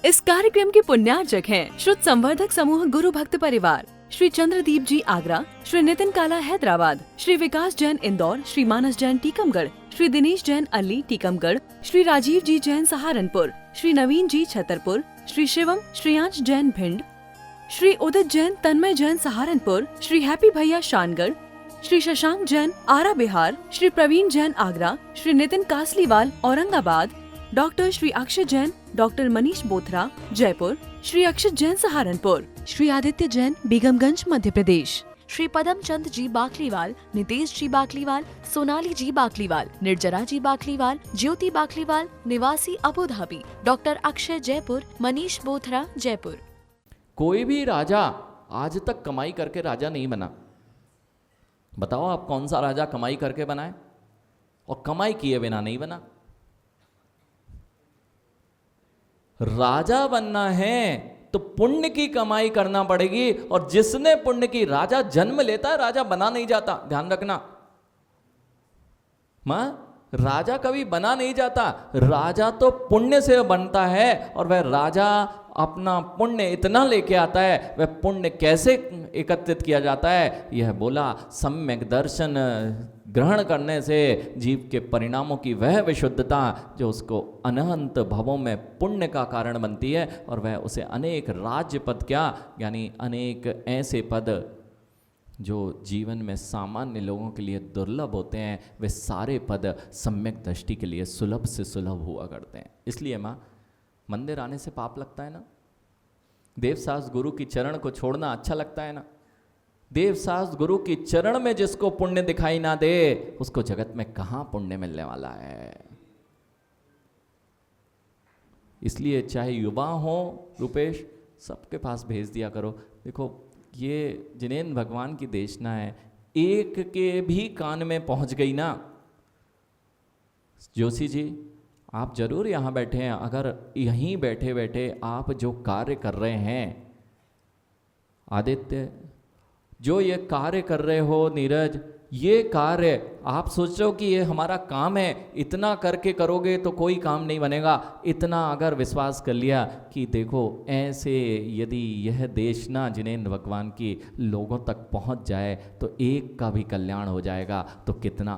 इस कार्यक्रम के पुण्यार्चक हैं श्रुत संवर्धक समूह गुरु भक्त परिवार, श्री चंद्रदीप जी आगरा, श्री नितिन काला हैदराबाद, श्री विकास जैन इंदौर, श्री मानस जैन टीकमगढ़, श्री दिनेश जैन अल्ली टीकमगढ़, श्री राजीव जी जैन सहारनपुर, श्री नवीन जी छतरपुर, श्री शिवम श्रेयांश जैन भिंड, श्री उदित जैन तन्मय जैन सहारनपुर, श्री हैप्पी भैया शानगढ़, श्री शशांक जैन आरा बिहार, श्री प्रवीण जैन आगरा, श्री नितिन कासलीवाल औरंगाबाद, डॉक्टर श्री अक्षय जैन, डॉक्टर मनीष बोथरा जयपुर, श्री अक्षत जैन सहारनपुर, श्री आदित्य जैन बेगमगंज मध्य प्रदेश, श्री पदम चंद जी बाकलीवाल, नितेश जी बाकलीवाल, सोनाली जी बाकलीवाल, निर्जरा जी बाकलीवाल, ज्योति बाकलीवाल निवासी Abu Dhabi, doctor Akshay Jaipur, Manish Bothra Jaipur. कोई भी राजा आज तक कमाई करके राजा नहीं बना। बताओ आप कौन सा राजा कमाई करके बना है और कमाई किए बिना नहीं बना। राजा बनना है तो पुण्य की कमाई करना पड़ेगी, और जिसने पुण्य की, राजा जन्म लेता है, राजा बना नहीं जाता, ध्यान रखना। राजा कभी बना नहीं जाता, राजा तो पुण्य से बनता है, और वह राजा अपना पुण्य इतना लेके आता है। वह पुण्य कैसे एकत्रित किया जाता है, यह बोला, सम्यक दर्शन ग्रहण करने से जीव के परिणामों की वह विशुद्धता जो उसको अनंत भवों में पुण्य का कारण बनती है, और वह उसे अनेक राज्य पद, क्या यानी अनेक ऐसे पद जो जीवन में सामान्य लोगों के लिए दुर्लभ होते हैं, वे सारे पद सम्यक दृष्टि के लिए सुलभ से सुलभ हुआ करते हैं। इसलिए माँ, मंदिर आने से पाप लगता है ना, देवशास्त्र गुरु की चरण को छोड़ना अच्छा लगता है ना। देवशास्त्र गुरु की चरण में जिसको पुण्य दिखाई ना दे, उसको जगत में कहाँ पुण्य मिलने वाला है। इसलिए चाहे युवा हो रुपेश, सबके पास भेज दिया करो। देखो, ये जिनेंद्र भगवान की देशना है, एक के भी कान में पहुंच गई ना। जोशी जी, आप जरूर यहाँ बैठे हैं, अगर यहीं बैठे बैठे आप जो कार्य कर रहे हैं, आदित्य जो ये कार्य कर रहे हो, नीरज, ये कार्य आप सोच रहे हो कि ये हमारा काम है, इतना करके करोगे तो कोई काम नहीं बनेगा। इतना अगर विश्वास कर लिया कि देखो, ऐसे यदि यह देशना जिनेंद्र भगवान की लोगों तक पहुंच जाए तो एक का भी कल्याण हो जाएगा, तो कितना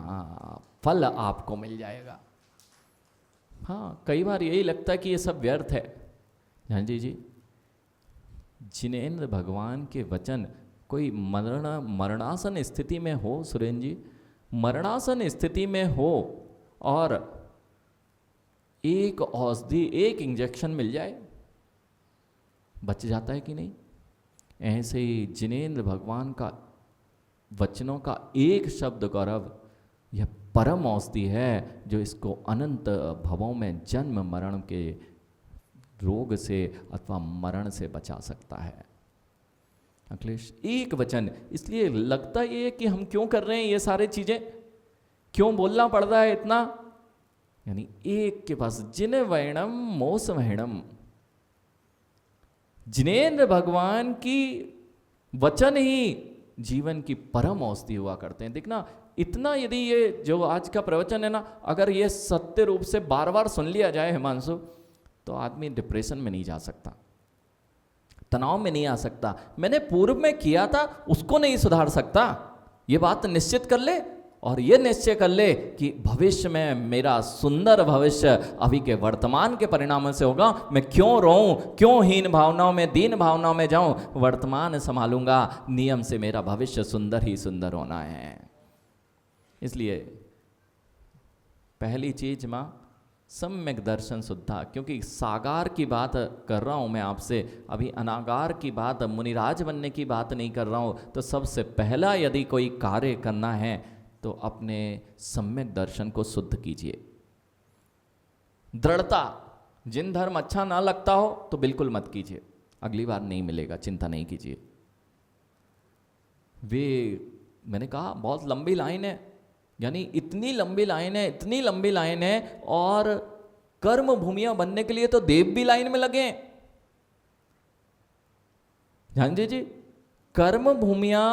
फल आपको मिल जाएगा। हाँ, कई बार यही लगता है कि ये सब व्यर्थ है। हाँ जी, जिनेंद्र भगवान के वचन, कोई मरणासन स्थिति में हो, सुरेंद्र जी, मरणासन स्थिति में हो और एक औषधि, एक इंजेक्शन मिल जाए, बच जाता है कि नहीं। ऐसे ही जिनेंद्र भगवान का वचनों का एक शब्द गौरव, यह परम औषधि है जो इसको अनंत भवों में जन्म मरण के रोग से अथवा मरण से बचा सकता है। अखिलेश, एक वचन, इसलिए लगता ये है कि हम क्यों कर रहे हैं ये सारे चीजें, क्यों बोलना पड़ रहा है इतना, यानी एक के पास जिन वैणम मोस वैणम, जिनेंद्र भगवान की वचन ही जीवन की परम औषधि हुआ करते हैं। देखना, इतना यदि ये जो आज का प्रवचन है ना, अगर ये सत्य रूप से बार बार सुन लिया जाए हिमांशु, तो आदमी डिप्रेशन में नहीं जा सकता, तनाव में नहीं आ सकता। मैंने पूर्व में किया था उसको नहीं सुधार सकता, ये बात निश्चित कर ले, और ये निश्चय कर ले कि भविष्य में मेरा सुंदर भविष्य अभी के वर्तमान के परिणामों से होगा। मैं क्यों रोऊं, क्यों हीन भावनाओं में, दीन भावनाओं में जाऊं, वर्तमान संभालूंगा, नियम से मेरा भविष्य सुंदर ही सुंदर होना है। इसलिए पहली चीज माँ, सम्यक दर्शन शुद्धा, क्योंकि साकार की बात कर रहा हूं मैं आपसे, अभी अनागार की बात, मुनिराज बनने की बात नहीं कर रहा हूं। तो सबसे पहला यदि कोई कार्य करना है तो अपने सम्यक दर्शन को शुद्ध कीजिए। दृढ़ता, जिन धर्म अच्छा ना लगता हो तो बिल्कुल मत कीजिए, अगली बार नहीं मिलेगा, चिंता नहीं कीजिए। वे, मैंने कहा, बहुत लंबी लाइन है, यानी इतनी लंबी लाइन है, इतनी लंबी लाइन है, और कर्म भूमियां बनने के लिए तो देव भी लाइन में लगे। ध्यान दीजिए, कर्म भूमियां,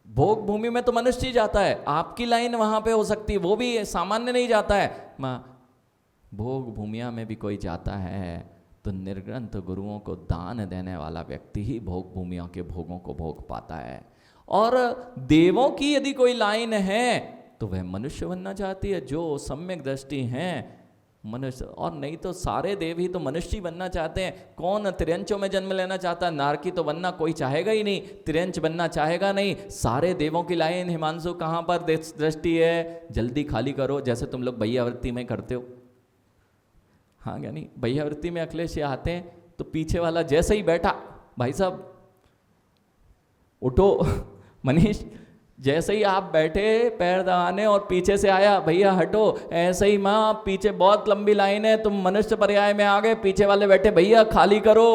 भोग भूमि में तो मनुष्य ही जाता है, आपकी लाइन वहां पे हो सकती है, वो भी सामान्य नहीं जाता है। भोग भूमिया में भी कोई जाता है, तो निर्ग्रंथ गुरुओं को दान देने वाला व्यक्ति ही भोग भूमियों के भोगों को भोग पाता है। और देवों की यदि कोई लाइन है तो वह मनुष्य बनना चाहती है, जो सम्यक दृष्टि हैं मनुष्य, और नहीं तो सारे देव ही तो मनुष्य ही बनना चाहते हैं। कौन तिर्यंचों में जन्म लेना चाहता है? नारकी तो बनना कोई चाहेगा ही नहीं, तिर्यंच बनना चाहेगा नहीं। सारे देवों की लाइन हिमांशु कहाँ पर दृष्टि है? जल्दी खाली करो, जैसे तुम लोग भैयावृत्ति में करते हो। हाँ यानी भैयावृत्ति में अखिलेश ये आते हैं तो पीछे वाला जैसे ही बैठा, भाई साहब उठो, मनीष जैसे ही आप बैठे पैर दबाने और पीछे से आया भैया हटो, ऐसे ही माँ पीछे बहुत लंबी लाइन है, तुम मनुष्य पर्याय में आ गए, पीछे वाले बैठे भैया खाली करो।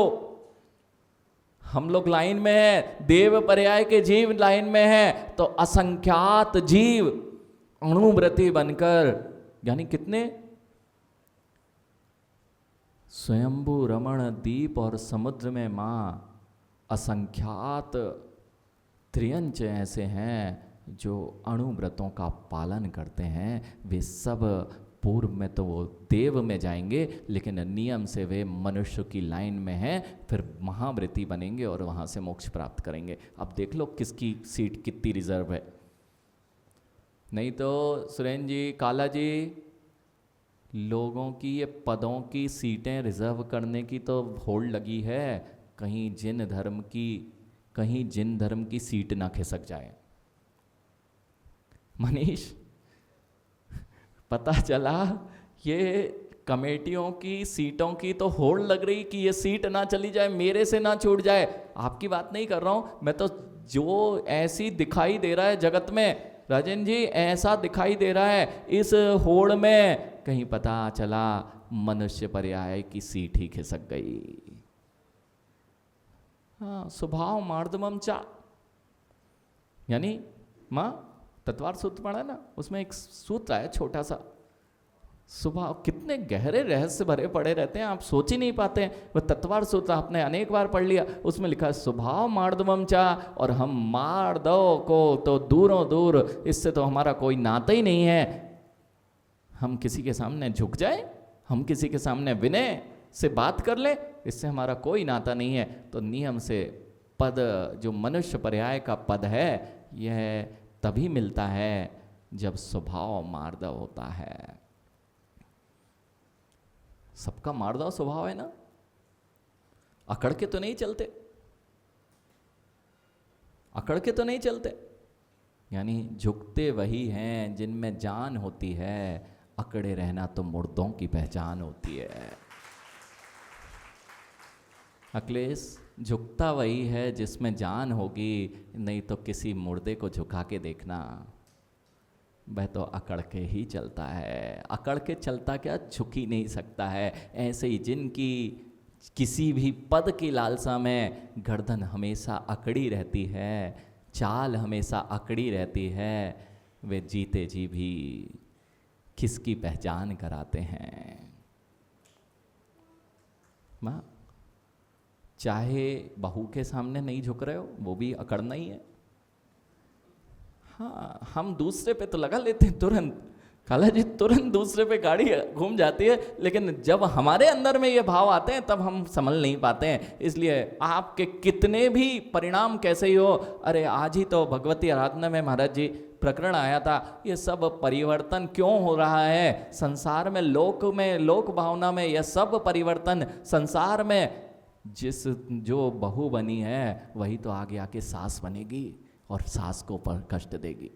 हम लोग लाइन में हैं, देव पर्याय के जीव लाइन में हैं, तो असंख्यात जीव अणुव्रती बनकर, यानी कितने? स्वयंभू रमण दीप और समुद्र में माँ असंख्यात त्रियंच ऐसे हैं जो अणुव्रतों का पालन करते हैं। वे सब पूर्व में तो वो देव में जाएंगे, लेकिन नियम से वे मनुष्य की लाइन में हैं, फिर महाव्रती बनेंगे और वहाँ से मोक्ष प्राप्त करेंगे। अब देख लो किसकी सीट कितनी रिजर्व है। नहीं तो सुरेंद्र जी, काला जी, लोगों की ये पदों की सीटें रिजर्व करने की तो होड़ लगी है, कहीं जिन धर्म की सीट ना खिसक जाए। मनीष, पता चला ये कमेटियों की सीटों की तो होड़ लग रही कि ये सीट ना चली जाए, मेरे से ना छूट जाए। आपकी बात नहीं कर रहा हूं मैं, तो जो ऐसी दिखाई दे रहा है जगत में, राजन जी ऐसा दिखाई दे रहा है इस होड़ में, कहीं पता चला मनुष्य पर्याय की सीट ही खिसक गई। हाँ, स्वभाव मार्दमम चा, यानी माँ तत्वार सूत्र पढ़ा ना, उसमें एक सूत्र है छोटा सा, स्वभाव, कितने गहरे रहस्य भरे पड़े रहते हैं, आप सोच ही नहीं पाते हैं। वह तत्वार सूत्र आपने अनेक बार पढ़ लिया, उसमें लिखा है स्वभाव मार्दमम चा, और हम मार्दव को तो दूरों दूर, इससे तो हमारा कोई नाता ही नहीं है। हम किसी के सामने झुक जाए, हम किसी के सामने विनय से बात कर ले, इससे हमारा कोई नाता नहीं है। तो नियम से पद, जो मनुष्य पर्याय का पद है, यह तभी मिलता है जब स्वभाव मार्दव होता है। सबका मार्दव स्वभाव है ना, अकड़ के तो नहीं चलते, अकड़ के तो नहीं चलते, यानी झुकते वही हैं जिनमें जान होती है, अकड़े रहना तो मुर्दों की पहचान होती है। अखिलेश, झुकता वही है जिसमें जान होगी, नहीं तो किसी मुर्दे को झुका के देखना, वह तो अकड़ के ही चलता है। अकड़ के चलता क्या, झुक ही नहीं सकता है। ऐसे ही जिनकी किसी भी पद की लालसा में गर्दन हमेशा अकड़ी रहती है, चाल हमेशा अकड़ी रहती है, वे जीते जी भी किसकी पहचान कराते हैं। माँ, चाहे बहू के सामने नहीं झुक रहे हो, वो भी अकड़ना ही है। हाँ, हम दूसरे पे तो लगा लेते हैं तुरंत, काला जी तुरंत दूसरे पे गाड़ी घूम जाती है, लेकिन जब हमारे अंदर में ये भाव आते हैं तब हम संभल नहीं पाते हैं। इसलिए आपके कितने भी परिणाम कैसे ही हो, अरे आज ही तो भगवती आराधना में महाराज जी प्रकरण आया था, ये सब परिवर्तन क्यों हो रहा है संसार में, लोक भावना में, यह सब परिवर्तन संसार में, जिस जो बहू बनी है वही तो आगे आके सास बनेगी और सास को पर कष्ट देगी।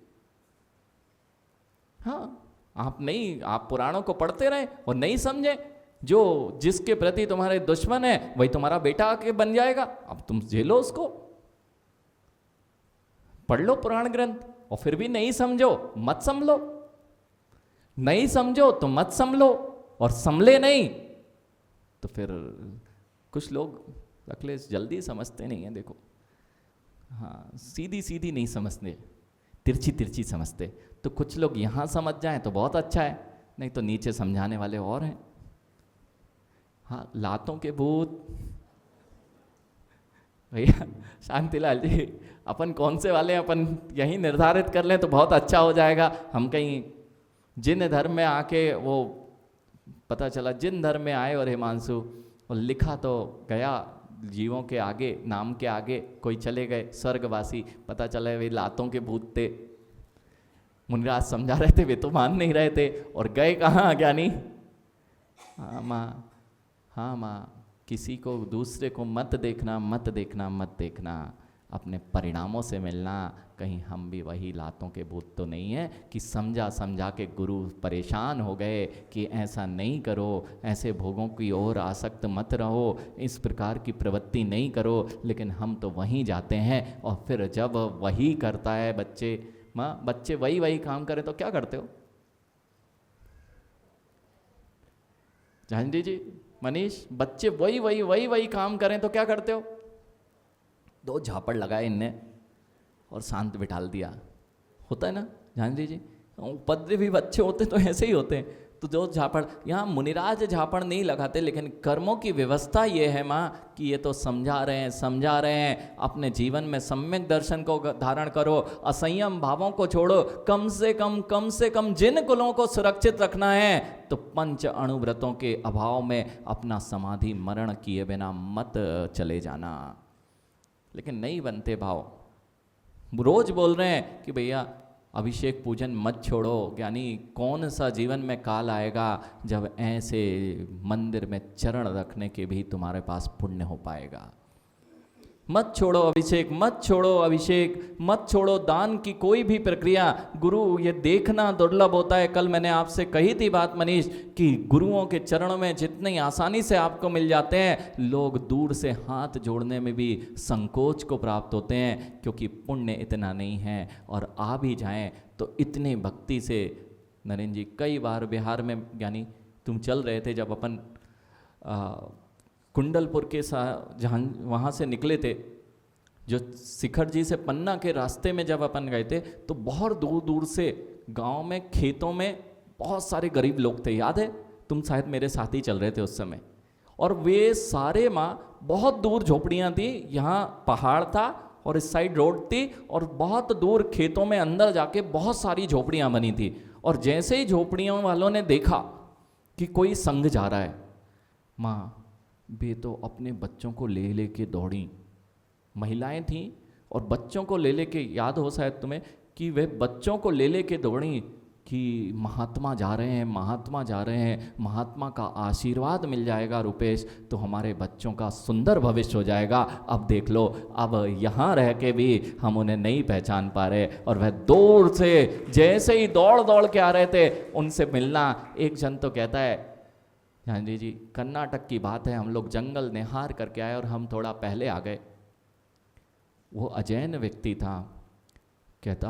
हाँ, आप पुराणों को पढ़ते रहे और नहीं समझे, जो जिसके प्रति तुम्हारे दुश्मन है वही तुम्हारा बेटा आके बन जाएगा, अब तुम झेलो उसको। पढ़ लो पुराण ग्रंथ और फिर भी नहीं समझो मत संभलो, नहीं समझो तो मत संभलो, और संभले नहीं तो फिर कुछ लोग अखिलेश जल्दी समझते नहीं है। देखो, हाँ, सीधी सीधी नहीं समझते, तिरछी तिरछी समझते। तो कुछ लोग यहाँ समझ जाएं तो बहुत अच्छा है, नहीं तो नीचे समझाने वाले और हैं। हाँ, लातों के भूत, भैया शांतिलाल जी, अपन कौन से वाले हैं, अपन यही निर्धारित कर लें तो बहुत अच्छा हो जाएगा। हम कहीं जिन धर्म में आके, वो पता चला जिन धर्म में आए और हिमांशु और लिखा तो गया जीवों के आगे, नाम के आगे। कोई चले गए स्वर्गवासी, पता चला वे लातों के भूत थे। मुनिराज समझा रहे थे, वे तो मान नहीं रहे थे। और गए कहाँ ज्ञानी? हाँ माँ, हाँ माँ, किसी को दूसरे को मत देखना, मत देखना, मत देखना, अपने परिणामों से मिलना। कहीं हम भी वही लातों के भूत तो नहीं है कि समझा समझा के गुरु परेशान हो गए कि ऐसा नहीं करो, ऐसे भोगों की ओर आसक्त मत रहो, इस प्रकार की प्रवृत्ति नहीं करो। लेकिन हम तो वहीं जाते हैं और फिर जब वही करता है बच्चे, माँ बच्चे वही काम करें तो क्या करते हो? झांझी जी, मनीष, बच्चे वही काम करें तो क्या करते हो? 2 झापड़ लगाए इनने और शांत बिठाल दिया। होता है ना झांझी जी? उपद्रवी बच्चे होते तो ऐसे ही होते हैं। तो जो झापड़, यहाँ मुनिराज झापड़ नहीं लगाते, लेकिन कर्मों की व्यवस्था ये है माँ कि ये तो समझा रहे हैं अपने जीवन में सम्यक दर्शन को धारण करो, असंयम भावों को छोड़ो। कम से कम जिन कुलों को सुरक्षित रखना है तो पंच अणुव्रतों के अभाव में अपना समाधि मरण किए बिना मत चले जाना। लेकिन नहीं बनते भाव। रोज बोल रहे हैं कि भैया अभिषेक पूजन मत छोड़ो। यानी कौन सा जीवन में काल आएगा जब ऐसे मंदिर में चरण रखने के भी तुम्हारे पास पुण्य हो पाएगा? मत छोड़ो अभिषेक, मत छोड़ो अभिषेक, मत छोड़ो दान की कोई भी प्रक्रिया। गुरु ये देखना दुर्लभ होता है। कल मैंने आपसे कही थी बात मनीष कि गुरुओं के चरणों में जितनी आसानी से आपको मिल जाते हैं, लोग दूर से हाथ जोड़ने में भी संकोच को प्राप्त होते हैं, क्योंकि पुण्य इतना नहीं है। और आ भी जाएं तो इतने भक्ति से। नरेंद्र जी, कई बार बिहार में, यानी तुम चल रहे थे जब अपन कुंडलपुर के जहाँ वहाँ से निकले थे, जो शिखर जी से पन्ना के रास्ते में जब अपन गए थे, तो बहुत दूर दूर से गांव में, खेतों में बहुत सारे गरीब लोग थे। याद है? तुम शायद मेरे साथ ही चल रहे थे उस समय। और वे सारे माँ, बहुत दूर झोपड़ियाँ थी, यहाँ पहाड़ था और इस साइड रोड थी, और बहुत दूर खेतों में अंदर जाके बहुत सारी झोपड़ियाँ बनी थी। और जैसे ही झोपड़ियों वालों ने देखा कि कोई संग जा रहा है, माँ वे तो अपने बच्चों को ले लेके दौड़ी। महिलाएं थीं और बच्चों को ले लेके, याद हो शायद तुम्हें कि वे बच्चों को ले लेके दौड़ी कि महात्मा जा रहे हैं, महात्मा जा रहे हैं, महात्मा का आशीर्वाद मिल जाएगा रुपेश, तो हमारे बच्चों का सुंदर भविष्य हो जाएगा। अब देख लो, अब यहाँ रह के भी हम उन्हें नहीं पहचान पा रहे। और वह दूर से जैसे ही दौड़ दौड़ के आ रहे थे, उनसे मिलना। एक जन तो कहता है, हाँ जी, कर्नाटक की बात है, हम लोग जंगल निहार करके आए और हम थोड़ा पहले आ गए। वो अजैन व्यक्ति था, कहता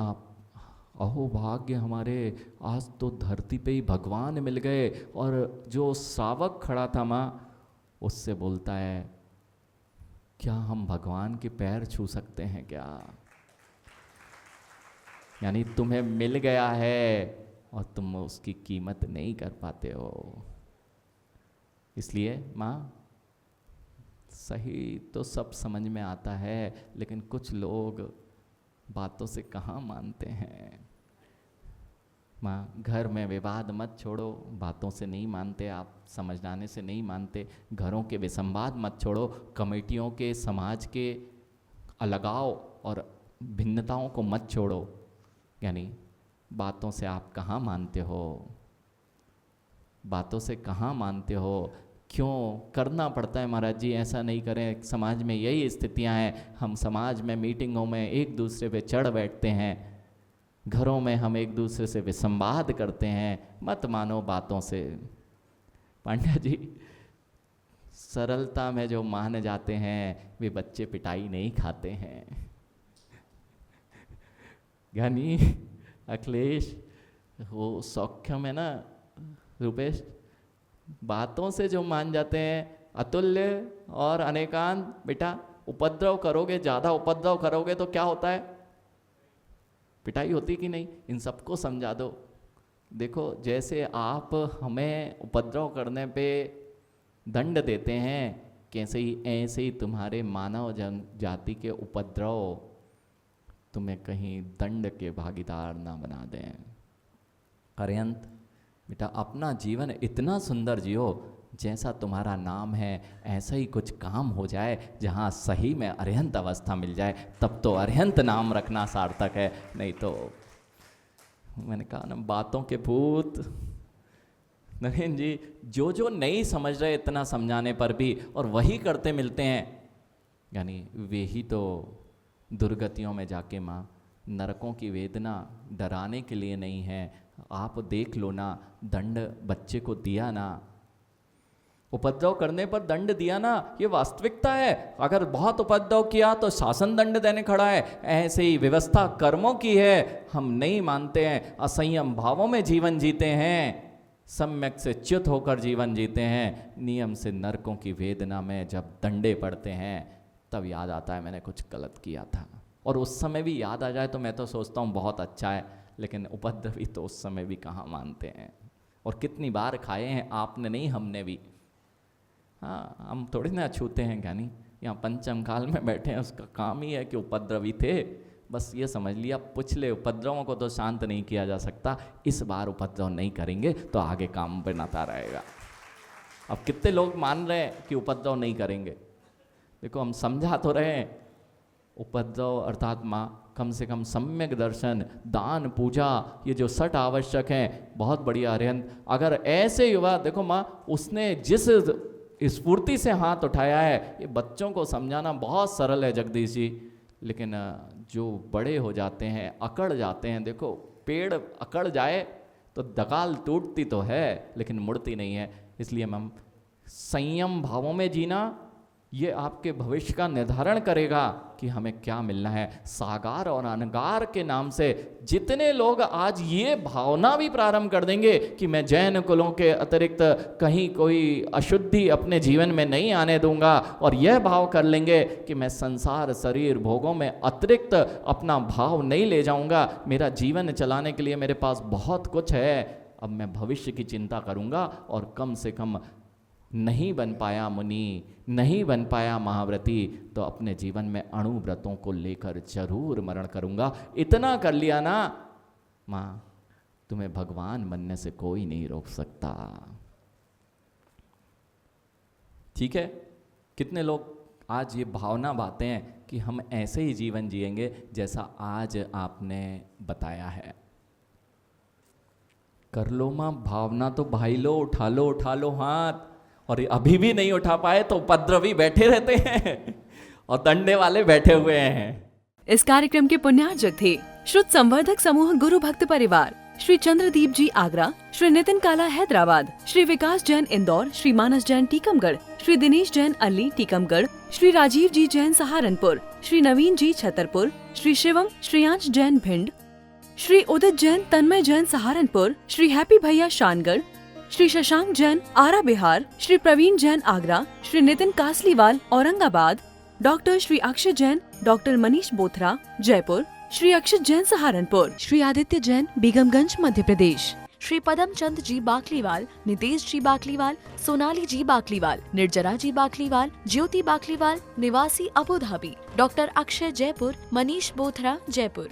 अहो भाग्य हमारे, आज तो धरती पे ही भगवान मिल गए। और जो श्रावक खड़ा था माँ, उससे बोलता है, क्या हम भगवान के पैर छू सकते हैं क्या? यानी तुम्हें मिल गया है और तुम उसकी कीमत नहीं कर पाते हो। इसलिए माँ, सही तो सब समझ में आता है, लेकिन कुछ लोग बातों से कहाँ मानते हैं। माँ, घर में विवाद मत छोड़ो, बातों से नहीं मानते आप, समझाने से नहीं मानते। घरों के विसंवाद मत छोड़ो, कमेटियों के, समाज के अलगाव और भिन्नताओं को मत छोड़ो। यानी बातों से आप कहाँ मानते हो, बातों से कहाँ मानते हो? क्यों करना पड़ता है महाराज जी? ऐसा नहीं करें, समाज में यही स्थितियां हैं। हम समाज में मीटिंगों में एक दूसरे पे चढ़ बैठते हैं, घरों में हम एक दूसरे से विसंवाद करते हैं। मत मानो बातों से। पांड्या जी, सरलता में जो मान जाते हैं वे बच्चे पिटाई नहीं खाते हैं। ज्ञानी अखिलेश, वो सौख्य में ना रुपेश, बातों से जो मान जाते हैं, अतुल्य और अनेकांत, बेटा उपद्रव करोगे, ज़्यादा उपद्रव करोगे तो क्या होता है? पिटाई होती कि नहीं? इन सबको समझा दो। देखो, जैसे आप हमें उपद्रव करने पे दंड देते हैं, कैसे ही ऐसे ही तुम्हारे मानव जाति के उपद्रव तुम्हें कहीं दंड के भागीदार ना बना दें। अरियंत बेटा, अपना जीवन इतना सुंदर जियो जैसा तुम्हारा नाम है ऐसा ही कुछ काम हो जाए, जहाँ सही में अरिहंत अवस्था मिल जाए, तब तो अरिहंत नाम रखना सार्थक है। नहीं तो मैंने कहा ना, बातों के भूत। नवीन जी जो नहीं समझ रहे इतना समझाने पर भी और वही करते मिलते हैं, यानी वे ही तो दुर्गतियों में जाके माँ नरकों की वेदना डराने के लिए नहीं है। आप देख लो ना, दंड बच्चे को दिया ना, उपद्रव करने पर दंड दिया ना, ये वास्तविकता है। अगर बहुत उपद्रव किया तो शासन दंड देने खड़ा है। ऐसे ही व्यवस्था कर्मों की है, हम नहीं मानते हैं। असंयम भावों में जीवन जीते हैं, सम्यक से च्युत होकर जीवन जीते हैं। नियम से नरकों की वेदना में जब दंडे पड़ते हैं तब याद आता है मैंने कुछ गलत किया था। और उस समय भी याद आ जाए तो मैं तो सोचता हूँ बहुत अच्छा है, लेकिन उपद्रवी तो उस समय भी कहाँ मानते हैं। और कितनी बार खाए हैं, आपने नहीं हमने भी। हाँ, हम थोड़ी ना छूते हैं ज्ञानी, यहाँ पंचम काल में बैठे हैं, उसका काम ही है कि उपद्रवी थे। बस ये समझ लिया, पिछले उपद्रवों को तो शांत नहीं किया जा सकता, इस बार उपद्रव नहीं करेंगे तो आगे काम बनाता रहेगा। अब कितने लोग मान रहे हैं कि उपद्रव नहीं करेंगे? देखो हम समझा तो रहे हैं, उपद्रव अर्थात माँ कम से कम सम्यक दर्शन, दान, पूजा, ये जो 6 आवश्यक हैं, बहुत बढ़िया अरिहंत। अगर ऐसे युवा, देखो माँ उसने जिस स्फूर्ति से हाथ उठाया है, ये बच्चों को समझाना बहुत सरल है जगदीश जी, लेकिन जो बड़े हो जाते हैं, अकड़ जाते हैं, देखो पेड़ अकड़ जाए तो दगाल टूटती तो है लेकिन मुड़ती नहीं है। इसलिए हम संयम भावों में जीना, ये आपके भविष्य का निर्धारण करेगा कि हमें क्या मिलना है। सागार और अनगार के नाम से जितने लोग आज ये भावना भी प्रारंभ कर देंगे कि मैं जैन कुलों के अतिरिक्त कहीं कोई अशुद्धि अपने जीवन में नहीं आने दूंगा, और यह भाव कर लेंगे कि मैं संसार शरीर भोगों में अतिरिक्त अपना भाव नहीं ले जाऊंगा, मेरा जीवन चलाने के लिए मेरे पास बहुत कुछ है, अब मैं भविष्य की चिंता करूंगा। और कम से कम नहीं बन पाया मुनि, नहीं बन पाया महाव्रती, तो अपने जीवन में अणुव्रतों को लेकर जरूर मरण करूंगा। इतना कर लिया ना माँ, तुम्हें भगवान बनने से कोई नहीं रोक सकता। ठीक है? कितने लोग आज ये भावना बातें हैं कि हम ऐसे ही जीवन जिएंगे जैसा आज आपने बताया है। कर लो माँ भावना, तो भाई लो, उठा लो हाथ। और अभी भी नहीं उठा पाए तो उपद्रवी बैठे रहते हैं और दंडे वाले बैठे हुए हैं। इस कार्यक्रम के पुण्यार्जक थे श्रुत संवर्धक समूह गुरु भक्त परिवार, श्री चंद्रदीप जी आगरा, श्री नितिन काला हैदराबाद, श्री विकास जैन इंदौर, श्री मानस जैन टीकमगढ़, श्री दिनेश जैन अल्ली टीकमगढ़, श्री राजीव जी जैन सहारनपुर, श्री नवीन जी छतरपुर, श्री शिवम श्रेयांश जैन भिंड, श्री उदित जैन तन्मय जैन सहारनपुर, श्री हैप्पी भैया शानगढ़, श्री शशांक जैन आरा बिहार, श्री प्रवीण जैन आगरा, श्री नितिन कासलीवाल औरंगाबाद, डॉक्टर श्री अक्षय जैन, डॉक्टर मनीष बोथरा जयपुर, श्री अक्षत जैन सहारनपुर, श्री आदित्य जैन बेगमगंज मध्य प्रदेश, श्री पदम चंद जी बाकलीवाल, नितेश जी बाकलीवाल, सोनाली जी बाकलीवाल, निर्जरा जी बाकलीवाल, ज्योति बाकलीवाल निवासी Abu Dhabi, doctor Akshay Jaipur, Manish Bothra Jaipur.